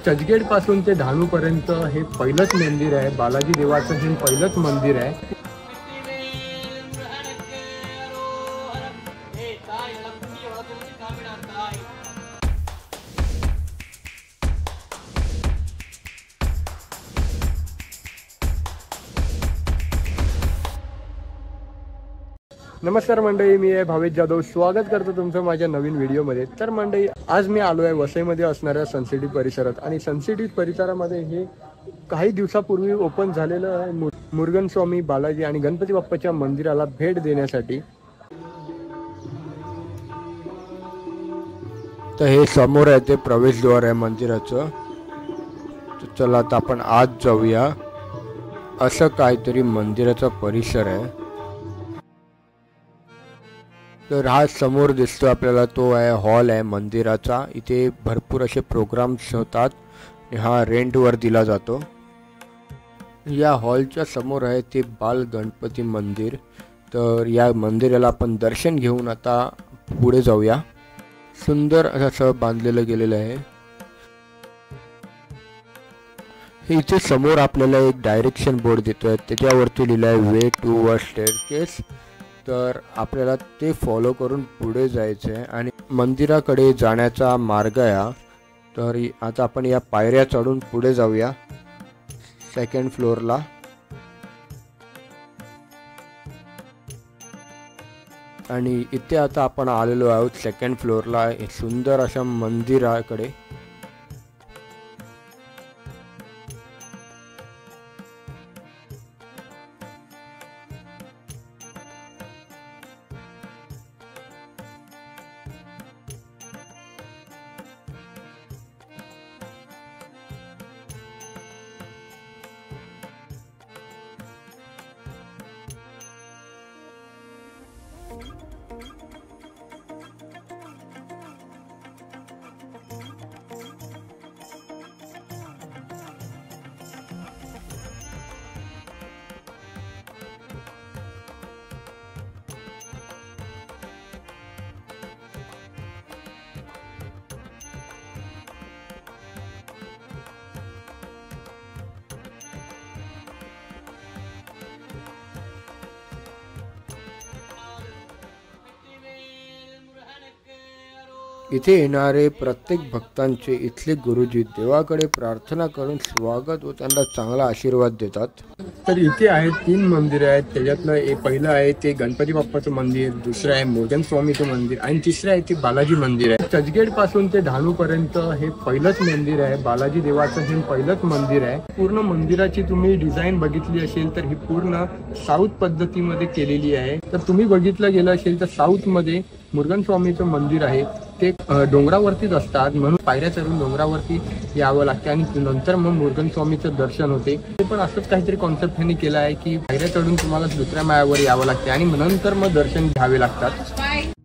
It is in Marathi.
चर्चगेट पासून ते धानू पर्यंत हे पहिलंच मंदिर आहे। बालाजी देवाचं हे पहिलंच मंदिर आहे। नमस्कार मंडळी, मी आहे भावेश जाधव। स्वागत करतो तुमचं माझ्या नवीन व्हिडिओमध्ये। तर मंडळी, आज मी आलो आहे वसईमध्ये असणाऱ्या सनसिटी परिसरात आणि सनसिटी परिसरामध्ये हे काही दिवसापूर्वी ओपन झालेलं आहे मुरुगन स्वामी बालाजी आणि गणपती बाप्पाच्या मंदिराला भेट देण्यासाठी। तर हे समोर आहे ते प्रवेशद्वार आहे मंदिराचं। तर चला आता आपण आत जाऊया। असं काहीतरी मंदिराचा परिसर आहे। तर हा समोर दिसतो आपल्याला तो आहे हॉल आहे मंदिराचा। इथे भरपूर असे प्रोग्राम्स होतात। हा रेंटवर दिला जातो। या हॉलच्या समोर आहे ते बाल गणपती मंदिर। तर या मंदिराला आपण दर्शन घेऊन आता पुढे जाऊया। सुंदर असं बांधलेलं गेलेलं आहे। इथे समोर आपल्याला एक डायरेक्शन बोर्ड देतोय, त्याच्यावरती लिहिलं आहे वे टू अ स्टेअरकेस। तर आपल्याला ते फॉलो करून पुढे जायचं आहे आणि मंदिराकडे जाण्याचा मार्ग आहे। तर आता आपण या पायऱ्या चढून पुढे जाऊया सेकंड फ्लोअरला। आणि इथे आता आपण आलेलो आहोत सेकंड फ्लोअरला सुंदर अशा मंदिराकडे। इथे येणारे प्रत्येक भक्तांचे इथले गुरुजी देवाकडे प्रार्थना करून स्वागत व त्यांना चांगला आशीर्वाद देतात। तर इथे आहेत 3 मंदिर आहेत। त्याच्यातलं एक पहिलं आहे ते गणपती बाप्पाचं मंदिर, दुसरं आहे मुरुगन स्वामीचं मंदिर आणि तिसरं आहे ते बालाजी मंदिर आहे। चर्चगेट पासून ते धानू पर्यंत हे पहिलंच मंदिर आहे। बालाजी देवाचं हे पहिलंच मंदिर आहे। पूर्ण मंदिराची तुम्ही डिझाईन बघितली असेल तर ही पूर्ण साऊथ पद्धतीमध्ये केलेली आहे। तर तुम्ही बघितलं गेलं असेल तर साऊथ मध्ये मुरुगन स्वामीचं मंदिर आहे ते डोंगरावरतीच असतात, म्हणून पायऱ्या चढून डोंगरावरती यावं लागते आणि नंतर मग मुरुगन स्वामीचं दर्शन होते। ते पण असंच काहीतरी कॉन्सेप्ट त्यांनी केला आहे की पायऱ्या चढून तुम्हाला दुसऱ्या माळ्यावर यावं लागते आणि नंतर मग दर्शन घ्यावे लागतात।